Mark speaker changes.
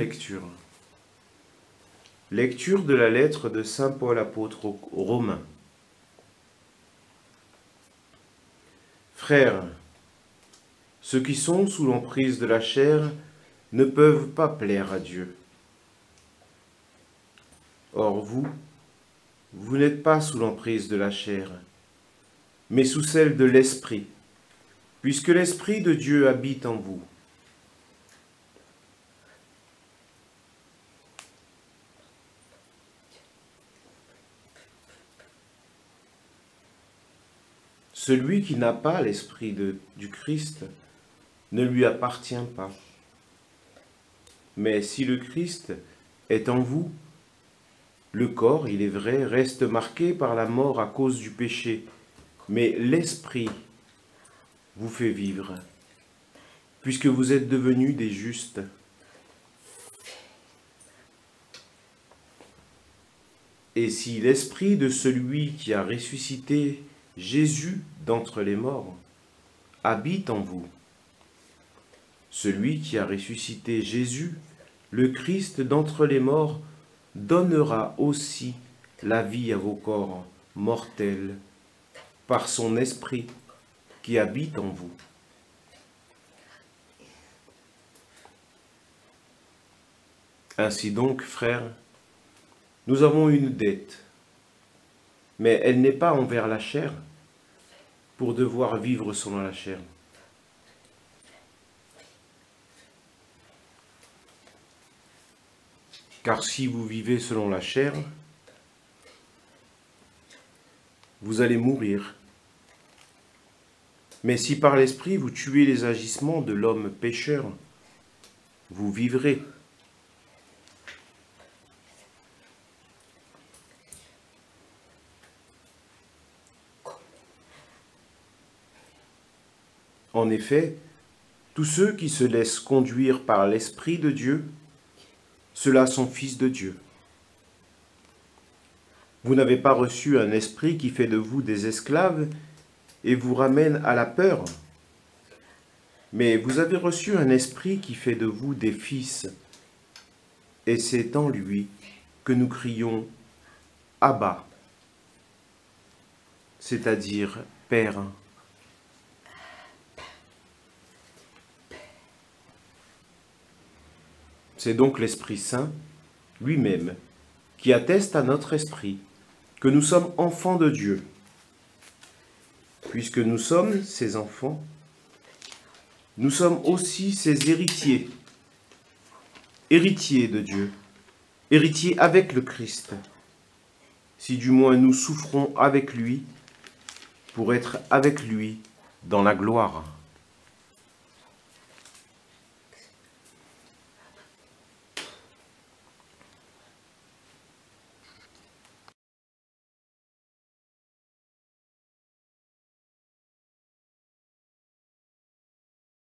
Speaker 1: lecture. Lecture de la lettre de saint Paul apôtre aux Romains. Frères, ceux qui sont sous l'emprise de la chair ne peuvent pas plaire à Dieu. Or vous n'êtes pas sous l'emprise de la chair, mais sous celle de l'Esprit, puisque l'Esprit de Dieu habite en vous. Celui qui n'a pas l'Esprit du Christ ne lui appartient pas. Mais si le Christ est en vous, le corps, il est vrai, reste marqué par la mort à cause du péché, mais l'Esprit vous fait vivre, puisque vous êtes devenus des justes. Et si l'Esprit de celui qui a ressuscité Jésus d'entre les morts habite en vous, celui qui a ressuscité Jésus, le Christ d'entre les morts, donnera aussi la vie à vos corps mortels par son Esprit qui habite en vous. Ainsi donc, frères, nous avons une dette, mais elle n'est pas envers la chair, pour devoir vivre selon la chair. Car si vous vivez selon la chair, vous allez mourir. Mais si par l'Esprit vous tuez les agissements de l'homme pécheur, vous vivrez. En effet, tous ceux qui se laissent conduire par l'Esprit de Dieu, ceux-là sont fils de Dieu. Vous n'avez pas reçu un esprit qui fait de vous des esclaves et vous ramène à la peur, mais vous avez reçu un esprit qui fait de vous des fils, et c'est en lui que nous crions « Abba », c'est-à-dire « Père ». C'est donc l'Esprit Saint, lui-même, qui atteste à notre esprit que nous sommes enfants de Dieu. Puisque nous sommes ses enfants, nous sommes aussi ses héritiers, héritiers de Dieu, héritiers avec le Christ, si du moins nous souffrons avec lui, pour être avec lui dans la gloire.